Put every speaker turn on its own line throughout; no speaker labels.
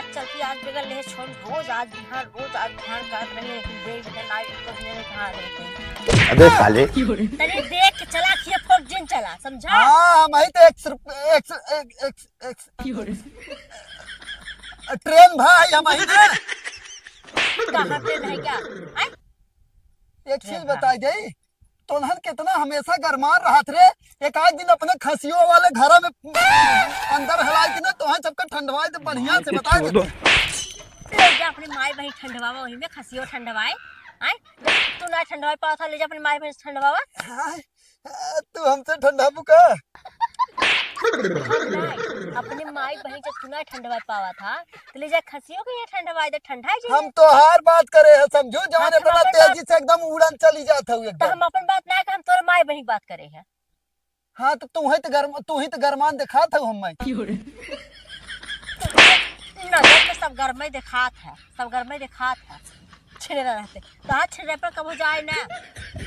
आज चलती आज बगल ले छोड़ रोज आज ध्यान कर रहे लेकिन देख बगल लाइट को मेरे कहां रहते।
अबे साले
तने देख के चला किए फोक दिन चला समझा।
हां मैं तो एक ट्रेन भाई हम ही ना
कहां पे नहीं क्या
एक चीज बता दे तोहन कितना हमेशा गरमान रहा रे। एक आध दिन अपने खसियों वाले घर में अंदर हला के ना तोहन सबका ठंडवाए तो बढ़िया से बता दे।
ले जा अपनी माई बहन ठंडवावा वही में खसियो ठंडवाए आए तू ना ठंडवाए पावा था ले जा अपनी माई बहन ठंडवावा।
तू हमसे ठंडा बुका
अपनी माई बहन जब तू ना ठंडवाए पावा था तो ले जा खसियो के ये ठंडवाए दे ठंडा जी।
हम तो हर बात करे है समझो जवान इतना तेजी से एकदम उड़न चली जात हूं एकदम।
हम अपन बात ना कर हम तोर माई बहन बात करे है।
हां तो तू ही तो गरमान दिखात हूं हम मैं
नजर में सब घर में दिखात है सब घर में दिखात है छिड़े रहते कहां छिड़े पर कब जाए ना।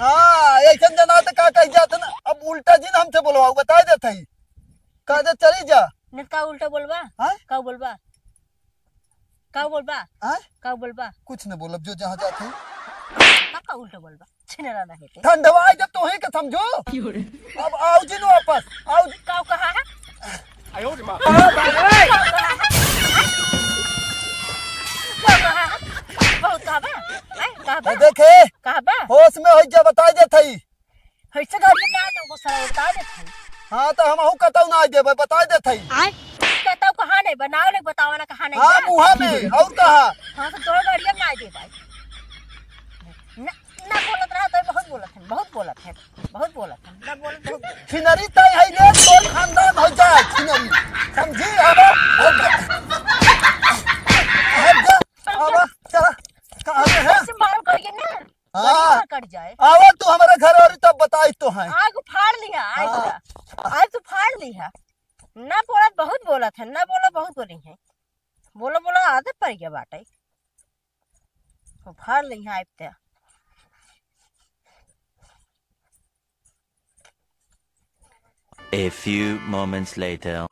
हां ऐसन जना तो का कह जात ना अब उल्टा जी हमसे बोलवाओ बता देत है का दे चली जा
नित का उल्टा बोलबा का बोलबा
हां
का बोलबा
कुछ न बोलब जो जहां जात है
का उल्टा बोलबा छिड़े रहते
ठंडवा जब तो ही के समझो। अब आओ जी नो वापस आओ
का कहा है
आयो रे मां
बहुत कहबा
देखे
कहबा
होश में हो जा बता दे थई
हइसे गाड़ी ना दे वो सारा बता दे थई।
हां तो हम हूं कतौ ना दे बता दे थई
कहता कहां नहीं बनाओ ले बताओ ना कहां नहीं।
हां मुहा में और कहा
हां तो तोर गाड़ी में ना दे भाई ना बोलत रहा तो बहुत बोलत है ना बोलत
छिनरी तय है रे तोर खानदान हो जाए छिनरी समझी। अब चला कहां पे है
ऐसे मार करिए ना
हां
कट जाए।
आवा तू हमारे घर और तब बताई तो है
आग फाड़ लिया आज तो फाड़ ली है ना बोलत बहुत बोलत है ना बोला बहुत बोली है बोला आदत पड़ गया बाटे फाड़ ली है आइते।
A few moments later.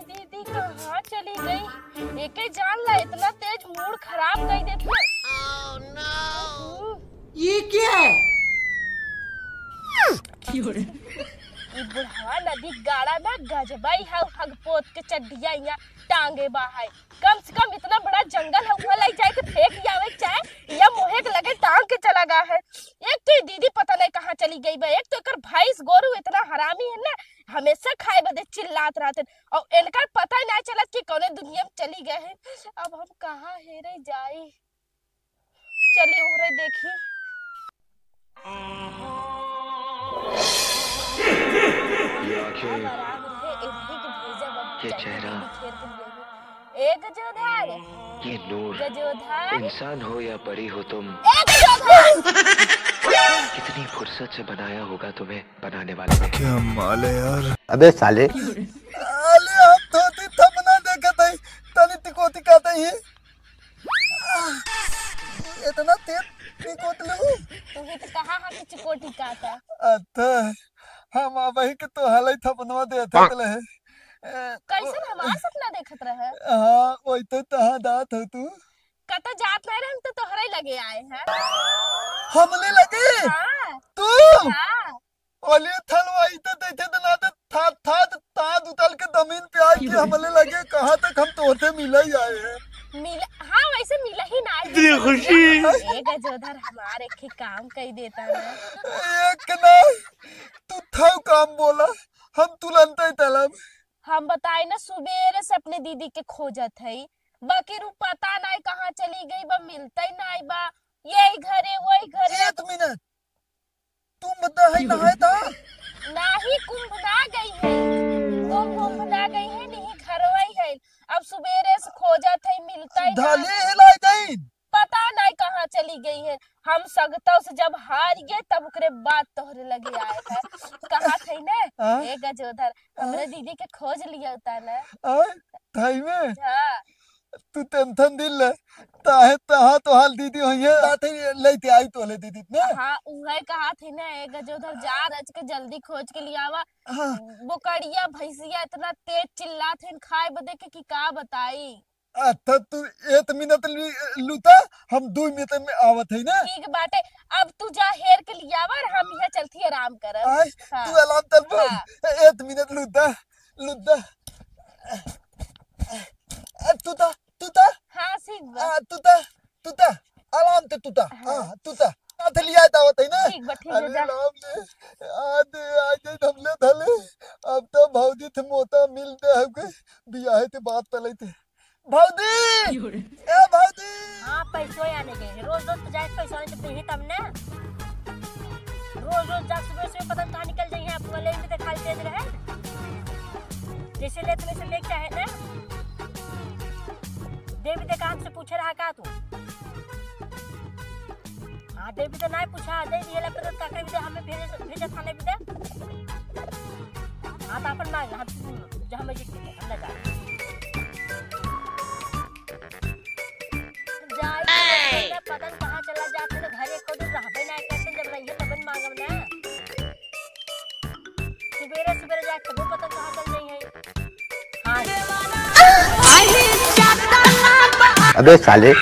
दीदी कहाँ चली गई एके जान ला इतना तेज मूड खराब कर देती है। oh, no.
ये क्या है
ये बुढ़वा नदी गाड़ा ना गजबाई है हग पोत के चड्डिया यहाँ टांगे बाहर कम से कम इतना बड़ा जंगल है वहाँ लग जाए के फेंक जावे चाहे या मोहे के लगे टांग के चला गया है। एक तो दीदी पता नहीं कहाँ चली गई बा एक तो एकर भैंस गोरू इतना हरामी है ना हमेशा खाए बदे चिल्लात रहते और इनका पता ही नहीं चलत कि कौन दुनिया में चली गए हैं। अब हम कहाँ हेरे जाए चली उहरे देखी।
ये चेहरा
एक गजोधर
ये नूर
गजोधर
इंसान हो या परी हो तुम कितनी फुर्सत से बनाया होगा तुम्हें बनाने वाले ने।
क्या माल है यार।
अबे साले
अले हम धोती थमना देखत है तनी तिकोती कहते हैं इतना तेज तिकोत लू
तू ही तो कहा है कि चिकोटी काटा
अच्छा हम वही के तो हलै थपनवा देते तले है
कैसे हमारा सपना देखत रहे।
हां ओई तो तहां दात हो तू
कत जात नहीं हम तो तोहरे लगे आए हैं।
हमले लगे
हां
तू
हां
ओले थलवाई तो देते तो ना था ताद उतल के जमीन पे आई कि हमले लगे कहां तक हम तोते मिल ही आए हैं।
मिला हाँ वैसे मिला ही ना
इतनी खुशी
एक गजोधर हमारे के काम कर देता है
एक ना तू था काम बोला हम तुरंत ही तलब
हम बताए ना सुबेरे से अपने दीदी के खोजत है बाकी रू पता नहीं कहाँ चली गई बा मिलता ही नहीं बा यही घरे वही घरे।
एक मिनट तुम बता है ना है था
नहीं कुंभ ना गई है कुंभ ना गई है नहीं घर वही है अब सुबेरे से खोजत है मिलता ही
ढाले हिलाई गई
पता नहीं कहाँ चली गई है। हम सगतों से जब हार गए तब ओकरे बाद तोहरे लगे आए थे कहा थे ना एक गजोधर हमरे दीदी के खोज लिया होता ना
थाई में
हाँ
तू टेंशन दिल ले ताहे तहा तो हाल दीदी होइए बात लेते आई तो ले दीदी ने।
हाँ उहे कहा थी ना एक जो उधर जा रच के जल्दी खोज के ले आवा।
हाँ
बोकड़िया भैंसिया इतना तेज चिल्लात हैं खाए बदे के कि का बताई।
अच्छा तू 1 मिनट लूता हम 2 मिनट में आवत है ना।
ठीक बाटे अब तू जा हेर के ले आवा और हम यहाँ चलती आराम करब।
आय
हाँ।
तू अलार्म चल बोल
हाँ।
1 मिनट लूता तूता
हाँ ठीक बा
तूता अलार्म ते तूता हां तूता आते लिया दावत है ना।
ठीक बा ठीक है जा।
राम ने आज हमले धले अब तो भौजी थे मोता मिलते हमके बियाह ते बात तले थे भौजी ए भौजी।
हाँ पैसों आने के रोज रोज तो जाए पैसों आने जब नहीं तब ना रोज रोज जा सुबह सुबह पता कहाँ निकल जाए हैं आपको ले भी खाली तेज रहे जैसे ले वैसे ले चाहे ना देवी दे कहाँ से पूछे रहा का तू। हाँ देवी तो नहीं पूछा दे दिए लपट तो काकरे भी दे हमें भेजे थाने भी दे। हाँ तो अपन मांग हम जहाँ मैं जीत हम ना जा जाए पता कहाँ चला जाते तो घर एक दिन रहबे ना कैसे जब रहिए तब मांगब ना सवेरे सवेरे जाए तब पता कहाँ चल जाई है।
अबे साले
अरे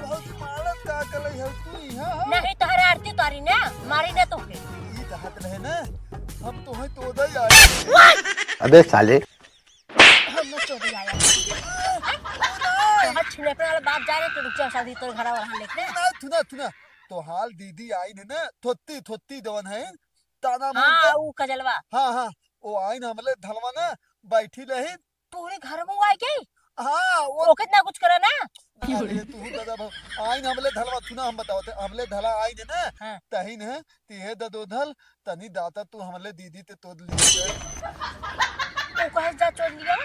भौजी मारत का कले है तू यहां
नहीं तो हर आरती तारी ना मारी ना तो के
ई तहत रहे ना हम तो है तो दई आए।
अबे साले
हम तो भी आया हम छिले पे वाला बाप जा रहे तो रुक जा शादी तो घर वाला लेके
ना थुना तो हाल दीदी आई ने ना थोत्ती दवन है ताना
हां ऊ कजलवा
हाँ वो आई ना हमले धलवा ना बैठी रही
तोरे घर में आई गई
हाँ वो
वो कितना कुछ करे ना
अरे तू दादा भाव आई ना हमले धलवा थुना हम बताओते हमले धला आई ने ना
हाँ।
तही ने तिहे ददो धल तनी दाता तू हमले दीदी ते तोद ली
वो कहे जा चोर लिया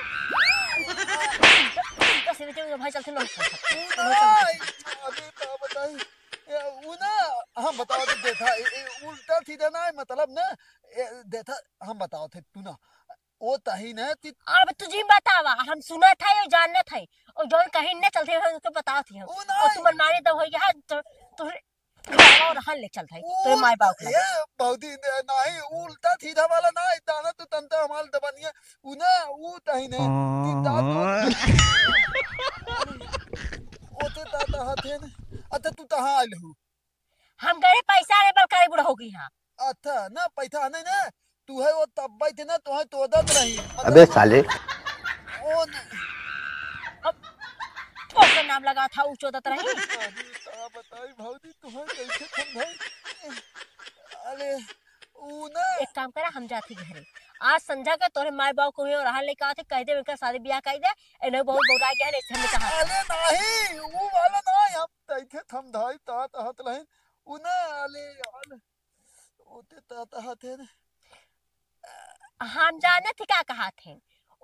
तो सिर्फ जो भाई चलते लोग
अभी तो बताई वो ना हम बताओ तो देखा उल्टा सीधा ना मतलब ना देखा हम बताओ थे तू ना वो तही ने
अब तुझे बतावा हम सुना था ये जानना था और जो कहीं न चलते हैं उसको बता थी हम और तुम मारे तो हो गया तो और हल ले चलता है तो माय बाप
ये बहुदी नहीं उल्टा सीधा वाला ना दाना तो तंता हमाल दबनिया उना वो तही ने ओते ताता हाथे ने अच्छा तू तहां आइल हूं
हम गए पैसा रे बलकारी बुढ़ हो गई हां
अच्छा ना पैसा नहीं ना तू है वो तब बैठे ना तो है तो दत रही
अबे साले
ओ
ओके नाम लगा था ऊंचो दत रही
बताई भौजी तुम्हें कैसे समझाई अरे ऊ ना
एक काम करा हम जाती घरे आज संध्या का तोरे माय बाप को और हाल लेके आते कह दे उनका शादी ब्याह कर दे इन्हें बहुत बुरा गया है इसने कहा
अरे नहीं वो वाला नहीं हम तैथे थम धाई तात हाथ लहे ऊ ना अले यार ओते तात हाथ है
हम जाने थे क्या कहा थे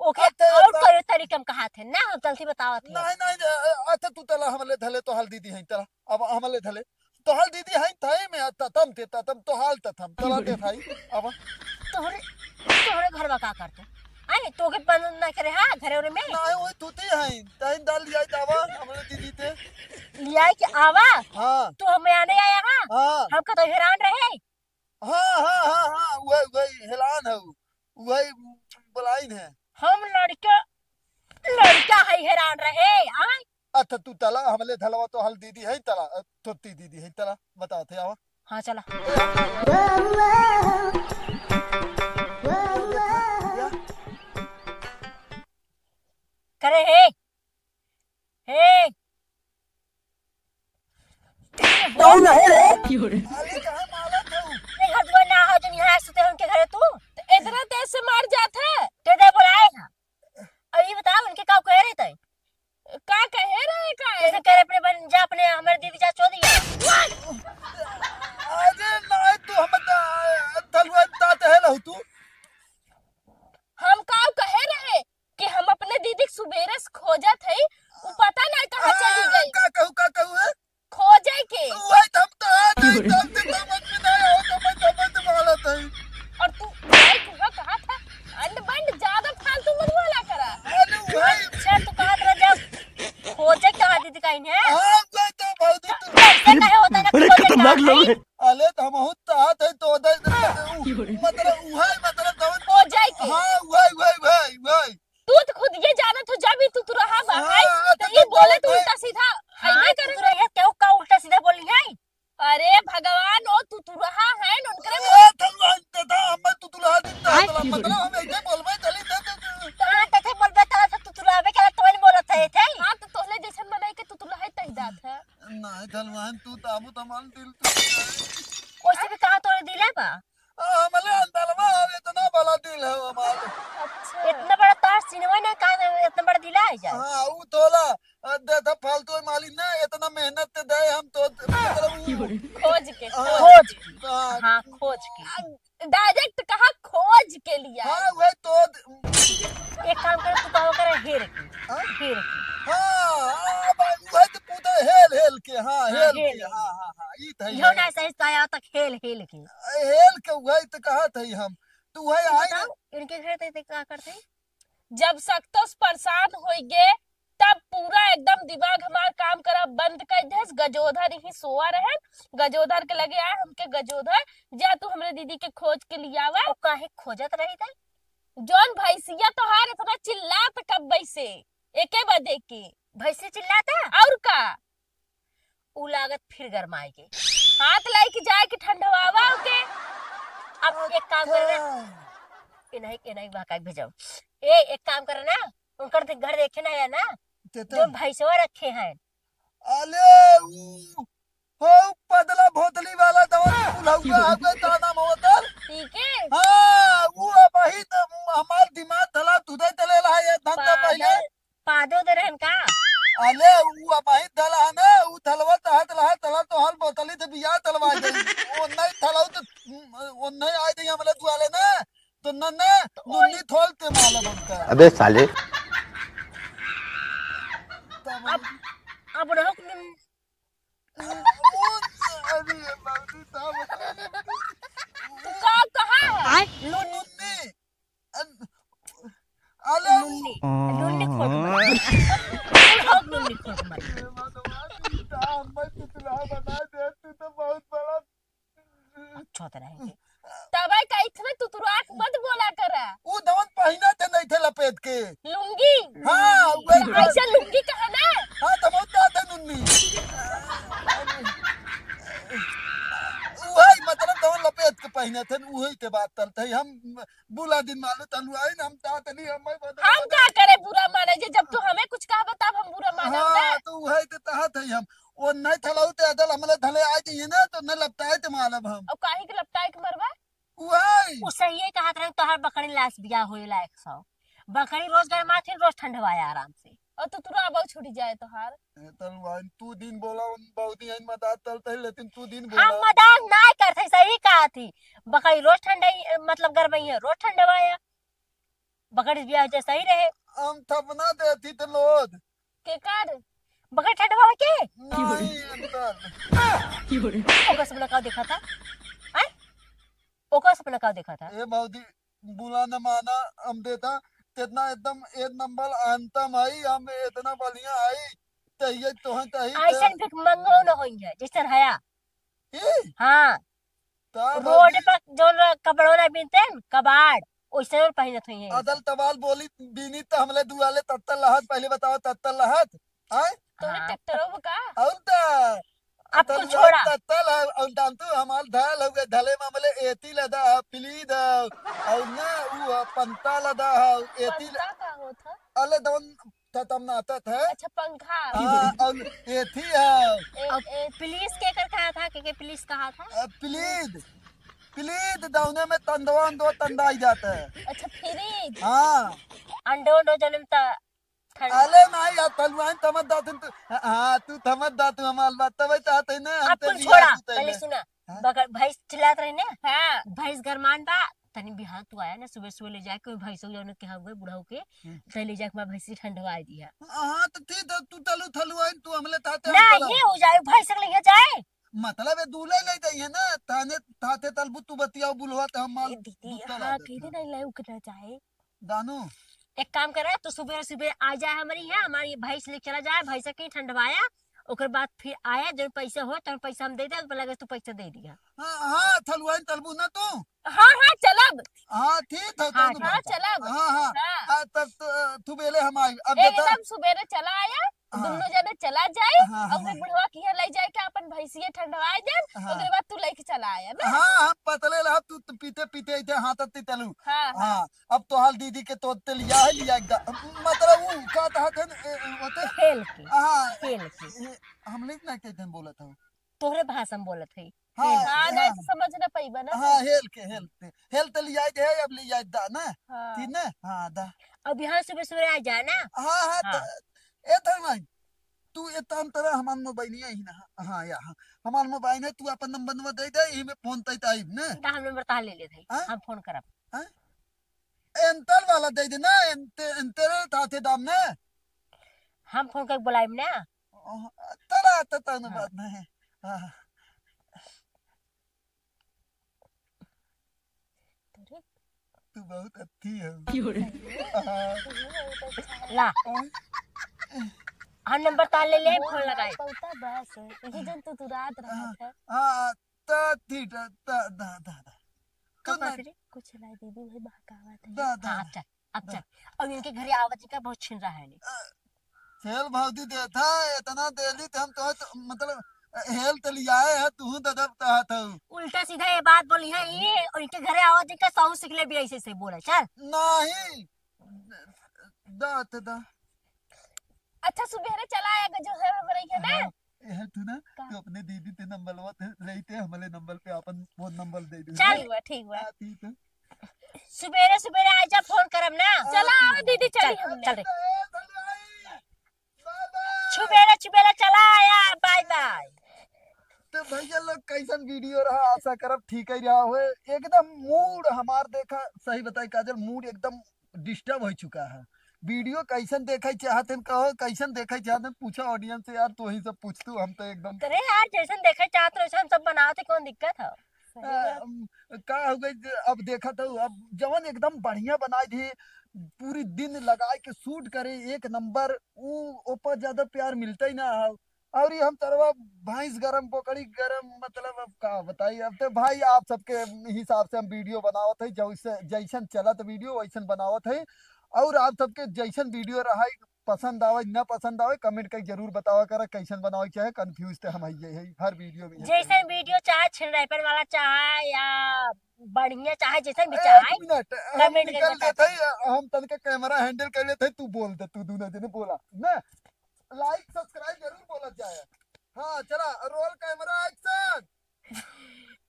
ओके
अच्छा,
और कोई तरीके हम कहा थे ना हम जल्दी बताओ थे
नहीं अच्छा तू तला हमले धले तो हाल दीदी है तला अब हमले धले तो हाल दीदी है थाई में ततम तो हाल ततम तला दे थाई अब
तोहरे घर में का करते आई तो के बंद ना करे हां घरे और में
नहीं वो तूती है तइन डाल लिया दावा हमले दीदी थे
लिया कि आवा
हां
तो हमें आने आया हां
हां
हम का तो हैरान रहे
हां वही हेलान है वही बुलाइन है
हम लड़का है हैरान रहे आई
अच्छा तू तला हमले धलवा तो हल दीदी है तला तोती दीदी है तला बताओ थे आवा
हां चला करे हे कौन है रे
अरे कहां माला थे
घर दुआ ना हो जो यहाँ सुते उनके घरे तू
तो इतना तेज से मार जाता है
ते दे बुलाएगा अब ये बता उनके का कह रहे थे
का कहे रहे का
जैसे कह रहे अपने बन जा अपने हमारे दीदी जा चो दिया
अरे नहीं तू हम तलवा तात है लहू तू
हम का कहे रहे कि हम अपने दीदी के सुबेरे से खोजत है वो पता नहीं कहाँ चली गई
का कहू है
खोजे के
वही तम तो है नहीं तम से समझ में नहीं आओ तो मैं समझ मालत है
कर लो मैं
अले तो हम बहुत चाहत है तो मतलब दवन
हो जाए के
हाँ वही
तू तो खुद ये जाना तो जब भी तू रहा भाई
हाँ,
तो
तो
ये बोले
दवन
तू
है।
उल्टा सीधा
हाँ
ऐसे
तू
करे
तो रही क्यों का उल्टा सीधा बोली है
अरे भगवान ओ तू रहा है उनकरे
थलवान तथा हम तू तुला दिन मतलब हम ऐसे बोलबे चली
कहां तथे बोलबे त तू लावे के तो नहीं बोलत है थे
हां तो तोहले जैसन बनाई के तू है तही दात है
नहीं थलवान तू ताबू तमन दिल
कोई भी कहा तोरे दिला बा
हमले अंदलवा इतना बड़ा दिल है हमारा
अच्छा
इतना बड़ा तार सिनेमा ने कहा इतना बड़ा दिला है जा
हाँ वो तोला देता फालतू मालिक ना इतना मेहनत ते दे हम तो मतलब
खोज के
खोज
हाँ
हाँ खोज के
डायरेक्ट कहा खोज के लिया
हाँ वही तो
एक काम कर तू कहो कर हेर के
हाँ वही तो पूरा हेल के हाँ हेल
हेल
के हाँ ये था
यो ना सही आया तक हेल हेल के
हेल के वही तो कहा था हम तू वही आई ना
बताओ इनके घर ते क्या करते
जब सक्तोस परेशान होइगे तब पूरा एकदम दिमाग हमार काम करा बंद कर देस गजोधर ही सोआ रहे गजोधर के लगे आए हमके गजोधर जा तू हमरे दीदी के खोज के लिए आवा
ओ काहे खोजत रही थे
जौन भैंसिया तोहार इतना चिल्लात कब से एके बदे के
भैंसे चिल्लाता
और का
उ लागत फिर गरमाए के
हाथ लाई के जाए के ठंडवावा के
अब एक काम कर नहीं भाका भेजो एक काम करे ना उनकर घर देखे ना है ना जो भैंसवा रखे हैं
अले हो पतला भोतली वाला दवा बुलाऊंगा आपका क्या नाम होता
ठीक है
हाँ वो वही तो हमार दिमाग तला तुदे तले रहा है धंधा पहले
पादो दे रहन का
अले वो वही तला है ना वो तलवा तहत रहा तला तो हल बोतली से बिया तलवा दे वो नहीं तलाऊ तो वो नहीं आए थे हमले दुआले ना तो न नुन्नी थोलते माला बनता
अबे साले
अब रहो
अरे बाबू साहब
तू का कहा है
नुन्नी अले
लुन्नी लुन्नी खोट मत लुन्नी खोट मत
मैं तुतला बना दे तू तो बहुत बड़ा
अच्छा तो रहेंगे
तबे का इतने तुतुराक मत बोला करा
वो दवन पहना थे नहीं थे लपेट के
लुंगी
हाँ वही
ऐसा लुंगी कहा ना
हाँ तो बहुत थे नुन्नी वही मतलब दवन लपेट के पहने थे वही के बात चलते हम बुला दिन मालूम तलु आई हम चाहते नहीं
हम क्या करे बुरा माने जे जब तू हमें कुछ कहा बता हम बुरा माने
हाँ तो वही तो चाहत है हम वो नहीं थलाऊ ते अदल हमले थले आए थे ना तो न लपटाए ते मालूम हम
और काहे के लपटाए के मरवा
वही
उसे ये कहा था तोहर बकरी लाश बिया होइला 100 बकरी रोज गरमा थे रोज ठंडवाया आराम से
और तुतुरा अब छूटी जाए तोहार
तलवान तू दिन बोला बहुत ही मदद चलते लेकिन तू दिन
हम
बोला
मदान ना करते सही कहा थी बकरी रोज ठंडाई मतलब गरमई है रोज ठंडवाया बकरी बिया जे सही रहे
हम थपना देती तो लोद
के कर
बकरी ठंडवा के
नहीं अंकल
ओका सपना का देखा था हैं ओका सपना का देखा था
ये बहुदी बुला न माना हम देता कितना एकदम एक नंबर अंतम आई हम इतना बढ़िया आई चाहिए तो है
ऐसा फिर मंगो न होई है जैसे हया
चाहिए
हां रोड पर जो कपड़ों ना बिनते हैं कबाड़ वैसे और पहनत हुई है
अदल तबाल बोली बीनी तो हमले दुआले तत्तल लहत पहले बताओ तत्तल लहत आए
तोने ट्रैक्टरों में का
और ता
अब तू छोड़ा
तत्तल है और दांतु हमाल धल हो गए धले मामले एती लदा प्लीज और ना वो पंता लदा एती
पंखा का होता
अले दवन तम नाता था
अच्छा पंखा
और एती है
पुलिस के कर कहा था के पुलिस कहा था
प्लीज प्लीज दौने में तंदवान दो तंदाई जाता है
अच्छा फ्रिज
हाँ
अंडो जन्मता
अले नहीं यार तलवान तमत दातु तू हाँ तू थमत दातु हमाल बात तब चाहते ना
अब तू छोड़ा पहले सुना बगर भैंस चिल्लात रही ना
हां
भैंस गरमान बा तनी बिहान तू आया ना सुबह सुबह ले जाके भैंस जौन के हुए बुढ़ाऊ के ते ले जाके मैं भैंसी ठंडवा दिया
हाँ तो ठीक है तू तलु थलु आई तू हमले ताते
ना ये हो जाए भैंस के लिए जाए
मतलब है दूल्हे ले जाइए ना थाने थाते तलबु तू बतियाओ बुलवा तो हम माल
दीदी हां कहीं नहीं ले उकना चाहे
दानू
एक काम करे तो सुबह सुबह आ जाए हमारी यहाँ हमारी भैंस ले चला जाए भैंस कहीं ठंडवाया ओकर बाद फिर आया जब पैसा हो तब पैसा हम दे दे लगे तू पैसा दे दिया।
हाँ थलुआई तलबू ना तू।
हाँ हाँ चलब।
हाँ ठीक है
हाँ,
तब
हाँ चलब।
हाँ हाँ
हाँ।
तब तू बेले हम आई अब बता।
एकदम सुबेरे चला आया,
हाँ।
दोनों जने चला जाए
हाँ,
और
हाँ।
बुढ़वा किया ले जाए के अपन भैंसिया ठंडवाए दे,
हाँ।
ओकरे बाद तू लेके चला आया ना।
हाँ हम पतले रहा तू पीते पीते इथे हाथत तलू।
हाँ हाँ
हाँ अब तो हाल दीदी के तो लिया है लिया एकदम मतलब वो का था होते।
खेल के
हाँ
खेल के
हम लोग ना कहते हैं बोला था।
तोहरे भाषा में बोलत है।
हाँ
हाँ नहीं तो समझ ना पाइबा ना।
हाँ हेल तो लिया है अब लिया दा ना
हाँ।
ठीक ना। हाँ दा
अब यहाँ सुबह सुबह आ जाए ना।
हाँ हाँ
हाँ।
ए था भाई तू इतना तरह हमार मोबाइल नहीं ही ना। हाँ या हाँ हमार मोबाइल है तू अपन नंबर दे दे ई में फोन तई ताई ना।
ता हम नंबर ता ले लेते हैं
हाँ?
हम फोन करब।
एंतर वाला दे दे ना एंतर ताते दाम ना।
हम फोन करके बुलाएब ना।
तरा तता न बात नहीं। हाँ तू बहुत अच्छी है।
ला हम नंबर ता ले ले फोन लगाए।
बहुता बस यही जन तू रात रहा था।
हाँ ता ठीक है ता दा दा दा
कब बात रे?
कुछ नहीं दीदी भाई बहकावत है।
दा दा
हाँ अब चल अब इनके घरे आवाज का बहुत छिन रहा है नहीं।
खेल भावती देता इतना देली तो हम तो मतलब हेल तो लिया है तू ददब ता था।
उल्टा सीधा ये बात बोली है ये और इनके घरे आवाज का साहू सीख ले भी ऐसे से बोले चल।
नहीं दा दा
अच्छा सुबेरे चला आएगा जो है बरई है ना।
यह तू ना तू अपने दीदी ते नंबर लेते हमारे नंबर पे अपन फोन नंबर दे दे।
ठीक हुआ ठीक हुआ।
ठीक है
सुबेरे सुबेरे आ जा फोन करब ना।
चला आओ दीदी चली
चल
हमने।
चल रे सुबेरे सुबेरे चला आया बाय बाय।
तो भैया लोग कैसन वीडियो रहा आशा करब ठीक ही रहा हुए एकदम मूड हमार देखा सही बताई काजल मूड एकदम डिस्टर्ब हो चुका है। वीडियो कैसन देखा चाहते हैं कहो कैसन देखा चाहते हैं पूछो ऑडियंस से यार तू ही सब पूछ तू हम तो एकदम
करे यार जैसन देखे चाहत वैसन सब बनाते कौन दिक्कत है।
का हो गई अब देखा तो अब जवन एकदम बढ़िया बनाई थी पूरी दिन लगा के शूट करे एक नंबर वो ऊपर ज्यादा प्यार मिलता ही ना है। और ये हम तरवा भैंस गरम पकड़ी गरम मतलब अब का बताइए अब तो भाई आप सबके हिसाब से हम वीडियो बनावत है जैसे जैसन चलत वीडियो वैसन बनावत है। और आप सबके जैसन वीडियो रहा पसंद आवे न पसंद आवे कमेंट करके जरूर बतावा करा कैसन बनावे चाहे कंफ्यूज तो हम ये है हर वीडियो में।
जैसन वीडियो चाहे छिड़ाइपन वाला चाहे या बढ़िया चाहे जैसन भी चाहे
एक मिनट हम
कमेंट करके
निकल
बता।
लेते हैं हम तनके कैमरा हैंडल कर लेते हैं तू बोल दे तू दोनों जने बोला ना लाइक सब्सक्राइब जरूर बोला जाए। हाँ चला रोल कैमरा एक्शन।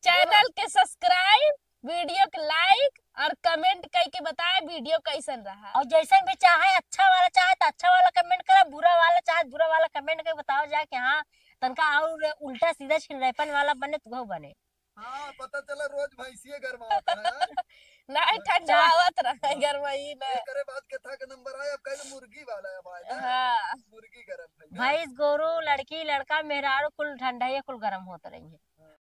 चैनल के सब्सक्राइब वीडियो के लाइक और कमेंट करके बताए वीडियो कैसन रहा।
और जैसन भी चाहे अच्छा वाला चाहे तो अच्छा वाला कमेंट करा बुरा वाला चाहे बुरा वाला कमेंट करके बताओ जाए कि हाँ तनका और उल्टा सीधा छिड़ाइपन वाला बने तू बने।
हाँ पता चला रोज भैंसिए गरमाता है।
नहीं ठंडावत रहा गरमई ना।
करे बात के था के नंबर आया अब कहीं मुर्गी वाला है भाई ना।
हाँ
मुर्गी गरम है।
भैंस गोरू लड़की लड़का मेहरारू कुल ठंडा कुल गर्म होते रही है।